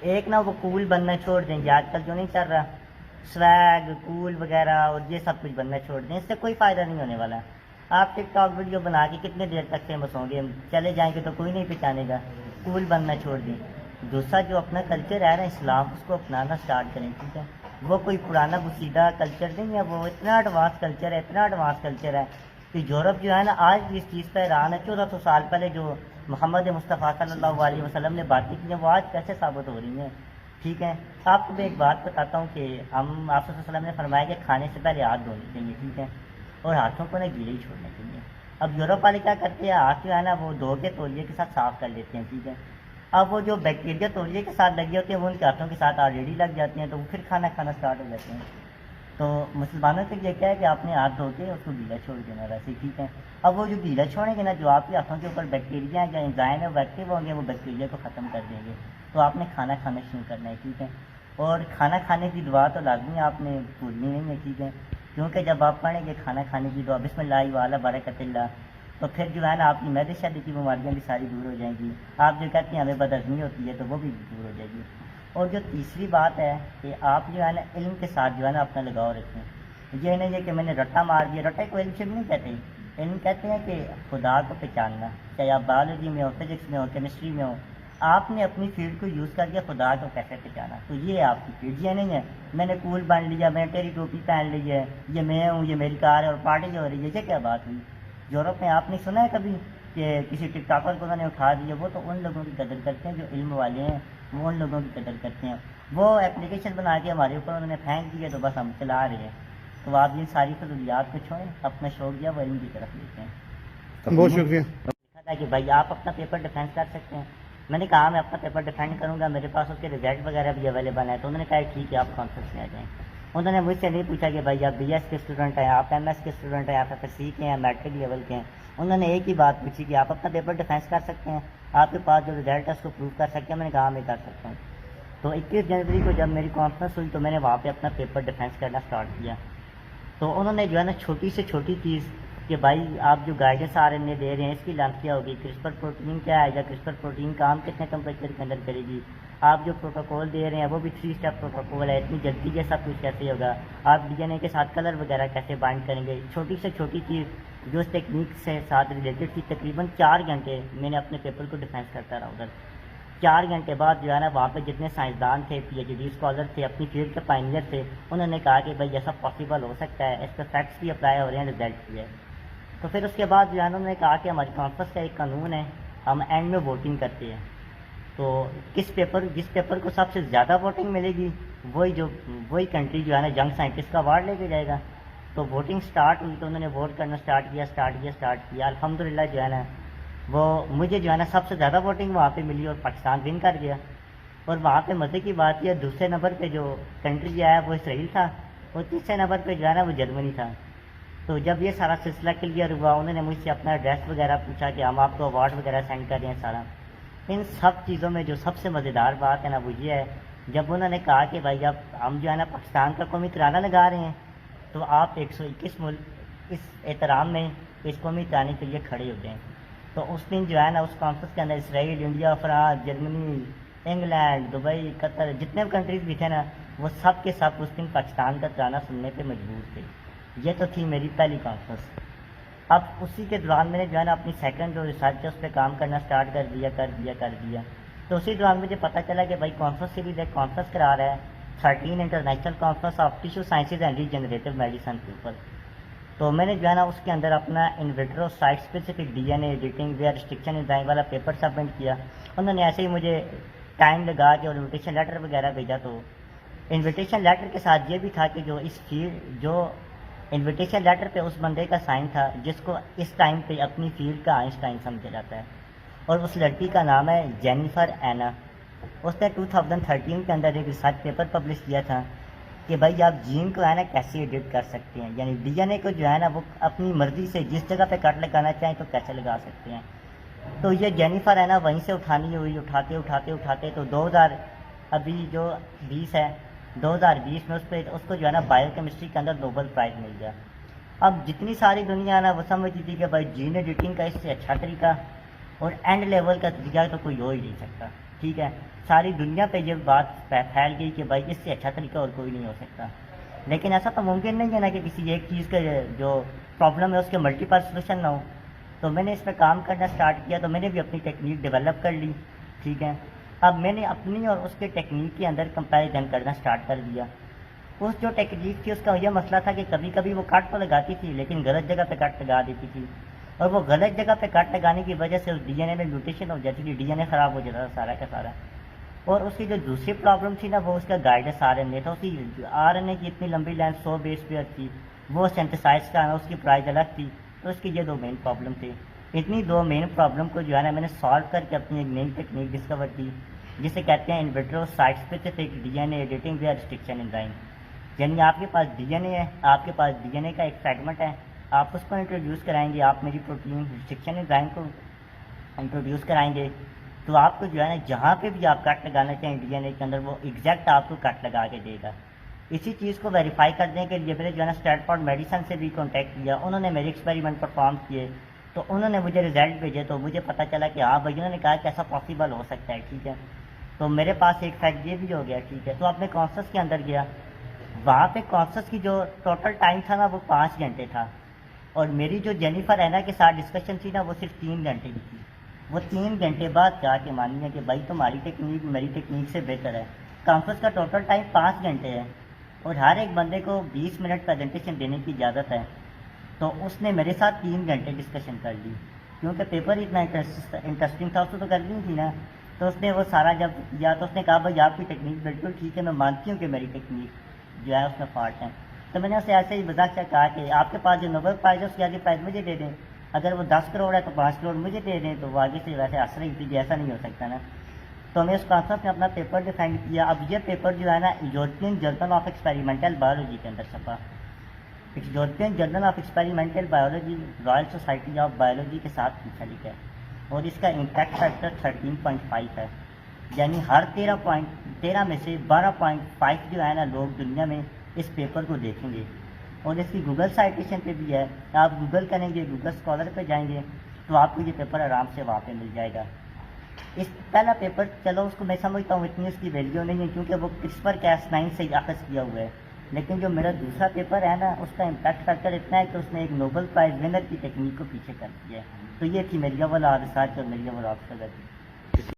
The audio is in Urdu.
ایک نا وہ کول بننا چھوڑ دیں گے، آج کل جو نہیں چل رہا سویگ کول وغیرہ اور یہ سب کچھ بننا چھوڑ دیں، اس سے کوئی فائدہ نہیں ہونے والا۔ آپ ٹک ٹاک ویڈیو بنا کے کتنے دیر تک فیمس ہوں گے، چلے جائیں گے تو کوئی نہیں پہچانے گا، کول بننا چھوڑ دیں۔ دوسرا جو اپنا کلچر ہے نا اسلام، اس کو اپنانا سٹارٹ کریں، ٹھیک ہے؟ وہ کوئی پرانا گسیدہ کلچر نہیں ہے، وہ اتنا ایڈوانس کلچر ہے، اتنا ایڈوانس کلچر ہے کہ یورپ جو ہے نا آج بھی اس چیز کا حیران ہے۔ 1400 سال پہلے جو محمد مصطفیٰ صلی اللہ علیہ وسلم نے باتیں کی ہیں وہ آج کیسے ثابت ہو رہی ہیں، ٹھیک ہے؟ آپ کو میں ایک بات بتاتا ہوں کہ آپ صلی اللہ علیہ وسلم نے فرمایا کہ کھانے سے پہلے ہاتھ دھونے چاہیے، ٹھیک ہے؟ اور ہاتھوں کو نا گیلے ہی چھوڑنے چاہیے۔ اب یورپ والے کیا کرتے ہیں، ہاتھ جو ہے نا وہ دھو کے تولیے کے ساتھ صاف کر لیتے ہیں، ٹھیک ہے؟ اب وہ جو بیکٹیریا تولیے کے ساتھ لگے ہوتے ہیں وہ ان کے ہاتھوں کے ساتھ آلریڈی لگ جاتے ہیں، تو وہ پھر کھانا کھانا اسٹارٹ ہو جاتے ہیں۔ تو مسلمانوں کے لیے کیا ہے کہ آپ نے ہاتھ دھو کے اس کو گیلا چھوڑ دینا ویسے، ٹھیک ہے؟ اب وہ جو گیلا چھوڑیں گے نا، جو آپ کے ہاتھوں کے اوپر بیکٹیریا ہیں یا انزائم ہے وہ ایکٹیو ہوں گے، وہ بیکٹیریا کو ختم کر دیں گے۔ تو آپ نے کھانا کھانا شروع کرنا ہے، ٹھیک ہے؟ اور کھانا کھانے کی دعا تو لازمی آپ نے بھولنی نہیں ہے، ٹھیک ہے؟ کیونکہ جب آپ پڑھیں گے کھانا کھانے کی دعا بسم اللہ وعلی برکت اللہ، تو پھر جو ہے نا آپ کی معدے شدے کی بیماریاں بھی ساری دور ہو جائیں گی۔ آپ جو کہتے ہیں ہمیں بدہضمی ہوتی ہے تو وہ بھی دور ہو جائے گی۔ اور جو تیسری بات ہے کہ آپ جو ہے نا علم کے ساتھ جو ہے نا اپنا لگاؤ رکھیں۔ یہ نہیں ہے کہ میں نے رٹا مار دیا، رٹے کو علم سے نہیں کہتے، علم کہتے ہیں کہ خدا کو پہچاننا، چاہے آپ بایولوجی میں ہو، فزکس میں ہو، کیمسٹری میں ہو، آپ نے اپنی فیلڈ کو یوز کر کے خدا کو کیسے پہچانا، تو یہ آپ کی فیلڈ۔ یہ نہیں ہے میں نے کول بن لیا، میں نے ٹیری ٹوپی پہن لی ہے، یہ میں ہوں، یہ میری کار ہے اور پارٹی ہو رہی ہے، یہ کیا بات ہوئی؟ یورپ میں آپ نے سنا ہے کبھی کہ کسی ٹک ٹاکر کو انہوں نے اٹھا دیا؟ وہ تو ان لوگوں کی قدر کرتے ہیں جو علم والے ہیں، وہ ان لوگوں کی قدر کرتے ہیں۔ وہ اپلیکیشن بنا کے ہمارے اوپر انہوں نے پھینک دی ہے تو بس ہم چلا رہے ہیں۔ تو آپ یہ ساری فضولیات کو چھوڑیں، اپنا شوق دیا وہ علم کی طرف لیتے ہیں۔ بہت شکریہ۔ دیکھا تھا کہ بھائی آپ اپنا پیپر ڈیفینس کر سکتے ہیں، میں نے کہا میں اپنا پیپر ڈیفینڈ کروں گا، میرے پاس اس کے رزلٹ وغیرہ بھی اویلیبل ہیں۔ تو انہوں نے کہا ٹھیک ہے آپ کانفرنس میں آ جائیں۔ انہوں نے مجھ سے نہیں پوچھا کہ بھائی آپ بی ایس کے اسٹوڈنٹ ہیں، آپ ایم ایس کے اسٹوڈنٹ ہیں، آپ ایف ایس سی کے ہیں، میٹرک لیول کے ہیں۔ انہوں نے ایک ہی بات پوچھی کہ آپ اپنا پیپر ڈیفینس کر سکتے ہیں، آپ کے پاس جو رزلٹ ہے اس کو پروو کر سکتے ہیں؟ میں نے کہا میں کر سکتا ہوں۔ تو 21 جنوری کو جب میری کانفرنس ہوئی تو میں نے وہاں پہ اپنا پیپر ڈیفینس کرنا اسٹارٹ کیا۔ تو انہوں نے جو ہے نا چھوٹی سے چھوٹی چیز کہ بھائی آپ جو گائیڈنس آر این اے دے رہے ہیں اس کی لینتھ کیا ہوگی، کرسپر پروٹین کیا ہے، یا کرسپر پروٹین کام کتنے ٹمپریچر کے اندر کرے گی، آپ جو پروٹوکول دے رہے ہیں وہ بھی 3 اسٹیپ پروٹوکول ہے، اتنی جلدی یہ سب کچھ کیسے ہوگا، آپ ڈی این اے کے ساتھ کلر وغیرہ کیسے بائنڈ کریں گے، چھوٹی سے چھوٹی چیز جو اس ٹیکنیک سے ساتھ ریلیٹڈ تھی۔ تقریباً 4 گھنٹے میں نے اپنے پیپر کو ڈیفینس کرتا رہا ادھر۔ 4 گھنٹے بعد جو ہے نا وہاں پہ جتنے سائنسدان تھے، پی ایچ ڈی اسکالر تھے، اپنی فیلڈ کے پائنیئر تھے، انہوں نے کہا کہ بھائی ایسا پاسبل ہو سکتا ہے، اس پہ فیکٹس بھی اپلائی ہو رہے ہیں، رزلٹ بھی ہے۔ تو پھر اس کے بعد جو ہے نا انہوں نے کہا کہ ہماری کانفرنس کا ایک قانون ہے، ہم اینڈ میں ووٹنگ کرتے ہیں، تو جس پیپر کو سب سے زیادہ ووٹنگ ملے گی وہی کنٹری جو ہے نا ینگ سائنٹسٹ کا اوارڈ لے کے جائے گا۔ تو ووٹنگ سٹارٹ ہوئی تو انہوں نے ووٹ کرنا سٹارٹ کیا۔ الحمدللہ جو ہے نا وہ مجھے جو ہے نا سب سے زیادہ ووٹنگ وہاں پہ ملی اور پاکستان ون کر گیا۔ اور وہاں پہ مزے کی بات یہ دوسرے نمبر پہ جو کنٹری جو ہے وہ اسرائیل تھا، اور تیسرے نمبر پہ جو ہے نا وہ جرمنی تھا۔ تو جب یہ سارا سلسلہ کلیئر ہوا انہوں نے مجھ سے اپنا ایڈریس وغیرہ پوچھا کہ ہم آپ کو اوارڈ وغیرہ سینڈ کر رہے ہیں سارا۔ ان سب چیزوں میں جو سب سے مزیدار بات ہے نا وہ یہ ہے، جب انہوں نے کہا کہ بھائی اب ہم جو ہے نا پاکستان کا قومی ترانہ لگا رہے ہیں تو آپ 121 ملک اس احترام میں اس قومی ترانے کے لیے کھڑے ہو جائیں۔ تو اس دن جو ہے نا اس کانفرنس کے اندر Israel, India, France, Germany, England, Dubai, Qatar, جتنے بھی کنٹریز بھی تھے نا وہ سب کے سب اس دن پاکستان کا ترانہ سننے پہ مجبور تھے۔ یہ تو تھی میری پہلی کانفرنس۔ اب اسی کے دوران میں نے جو ہے نا اپنی سیکنڈ جو ریسرچ ہے اس پہ کام کرنا سٹارٹ کر دیا۔ تو اسی دوران مجھے پتہ چلا کہ بھائی کانفرنس سیریز ایک کانفرنس کرا رہا ہے 13 international conference of tissue sciences and regenerative medicine کے اوپر۔ تو میں نے جو ہے نا اس کے اندر اپنا in vitro site specific D N A editing where restriction enzyme والا پیپر سبمٹ کیا۔ انہوں نے ایسے ہی مجھے ٹائم لگا کے اور انویٹیشن لیٹر وغیرہ بھیجا۔ تو انویٹیشن لیٹر کے ساتھ یہ بھی تھا کہ جو انویٹیشن لیٹر پہ اس بندے کا سائن تھا جس کو اس ٹائم پہ اپنی فیلڈ کا آئنسٹائن سمجھا جاتا ہے، اور اس لڑکی کا نام ہے جینیفر اینا۔ اس نے 2013 کے اندر ایک ریسرچ پیپر پبلش کیا تھا کہ بھائی آپ جین کو ہے نا کیسے ایڈٹ کر سکتے ہیں، یعنی ڈی این اے کو جو ہے نا وہ اپنی مرضی سے جس جگہ پہ کٹ لگانا چاہیں تو کیسے لگا سکتے ہیں۔ تو یہ جینیفر ہے نا وہیں سے اٹھانی ہوئی، اٹھاتے تو 2020 میں اس کو جو ہے نا بایو کیمسٹری کے اندر نوبل پرائز مل گیا۔ اب جتنی ساری دنیا ہے نا وہ سمجھتی تھی کہ بھائی جین ایڈیٹنگ کا اس سے اچھا طریقہ اور اینڈ لیول کا طریقہ تو کوئی ہو ہی نہیں سکتا، ٹھیک ہے، ساری دنیا پہ یہ بات پھیل گئی کہ بھائی اس سے اچھا طریقہ اور کوئی نہیں ہو سکتا. لیکن ایسا تو ممکن نہیں ہے نا کہ کسی ایک چیز کا جو پرابلم ہے اس کے ملٹیپل سولوشن نہ ہو. تو میں نے اس پہ کام کرنا اسٹارٹ کیا، تو میں نے بھی اپنی ٹیکنیک ڈیولپ کر لی. ٹھیک ہے، اب میں نے اپنی اور اس کے ٹیکنیک کے اندر کمپیریزن کرنا اسٹارٹ کر دیا. اس جو ٹیکنیک تھی اس کا یہ مسئلہ تھا کہ کبھی کبھی وہ کٹ تو لگاتی تھی لیکن غلط جگہ پہ کٹ لگا دیتی تھی، اور وہ غلط جگہ پہ کٹ لگانے کی وجہ سے اس ڈی این اے میں میوٹیشن ہو جاتی تھی، ڈی این اے خراب ہو جاتا تھا سارا کا سارا. اور اس کی جو دوسری پرابلم تھی نا وہ اس کا گائیڈنس آر این اے تھا. اس کی آر این اے کی اتنی لمبی لائن 100 بیس پیئر تھی، وہ سینتھسائز کا اس کی پرائز الگ تھی. تو اس کی یہ دو مین پرابلم تھی. اتنی دو مین پرابلم کو جو ہے نا میں نے سالو کر کے اپنی ایک نئی ٹیکنیک ڈسکور کی جسے کہتے ہیں in vitro site specific D N A editing where restriction enzyme. یعنی آپ کے پاس ڈی این اے ہے، آپ کے پاس ڈی این اے کا ایک فریگمنٹ ہے، آپ اس کو انٹروڈیوس کرائیں گے، آپ میری پروٹین ریسٹرکشن انزائم کو انٹروڈیوس کرائیں گے، تو آپ کو جو ہے نا جہاں پہ بھی آپ کٹ لگانا چاہیں ڈی این اے کے اندر وہ ایگزیکٹ آپ کو کٹ لگا کے دے گا. اسی چیز کو ویریفائی کرنے کے لیے میں نے جو ہے نا اسٹینفورڈ میڈیسن سے بھی کانٹیکٹ کیا. انہوں نے میرے ایکسپیریمنٹ پرفارم کیے تو انہوں نے مجھے رزلٹ بھیجے، تو مجھے پتہ چلا کہ ہاں بھائی، انہوں نے کہا کہ ایسا پاسبل ہو سکتا ہے. ٹھیک ہے، تو میرے پاس ایک فیکٹ یہ بھی ہو گیا. ٹھیک ہے، تو اب میں کانسس کے اندر گیا، وہاں پہ کانسس کی جو ٹوٹل ٹائم تھا نا وہ 5 گھنٹے تھا، اور میری جو جینیفر اینا کے ساتھ ڈسکشن تھی نا وہ صرف 3 گھنٹے کی تھی. وہ 3 گھنٹے بعد جا کے مانی ہے کہ بھائی تمہاری ٹیکنیک میری ٹیکنیک سے بہتر ہے. کانفرنس کا ٹوٹل ٹائم 5 گھنٹے ہے اور ہر ایک بندے کو 20 منٹ پریزنٹیشن دینے کی اجازت ہے. تو اس نے میرے ساتھ 3 گھنٹے ڈسکشن کر لی کیونکہ پیپر اتنا انٹرسٹنگ تھا، اس کو تو کرنی تھی نا. تو اس نے وہ سارا جب کیا تو اس نے کہا بھائی آپ کی ٹیکنیک بالکل ٹھیک ہے، میں مانتی ہوں کہ میری ٹیکنیک جو ہے اس میں فالٹ ہے. تو میں نے اسے ایسے ہی مذاق سے کہا کہ آپ کے پاس جو نوبل پرائز ہے اس کی آگے پرائز مجھے دے دیں، اگر وہ 10 کروڑ ہے تو 5 کروڑ مجھے دے دیں. تو وہ آگے سے ویسے ہنس رہی تھی کہ ایسا نہیں ہو سکتا نا. تو میں اس کانفرنس میں اپنا پیپر ڈیفینڈ کیا. اب یہ پیپر جو ہے نا European Journal of Experimental Biology کے اندر چھپا. European Journal of Experimental Biology Royal Society of Biology کے ساتھ پیچھا لکھا ہے، اور اس کا امپیکٹ فیکٹر 13.5 ہے. یعنی ہر 13 میں سے 12.5 جو ہے نا لوگ دنیا میں اس پیپر کو دیکھیں گے. اور اس کی گوگل سائٹیشن پہ بھی ہے، آپ گوگل کریں گے، گوگل اسکالر پہ جائیں گے تو آپ کو یہ پیپر آرام سے وہاں پہ مل جائے گا. اس پہلا پیپر چلو اس کو میں سمجھتا ہوں اتنی اس کی ویلیو نہیں ہے کیونکہ وہ CRISPR-Cas9 سے اخذ کیا ہوا ہے. لیکن جو میرا دوسرا پیپر ہے نا اس کا امپیکٹ فیکٹر اتنا ہے کہ اس نے ایک نوبل پرائز ونر کی ٹیکنیک کو پیچھے کر دیا ہے. تو یہ تھی میری اوور آل ریسرچ اور میری اوور آل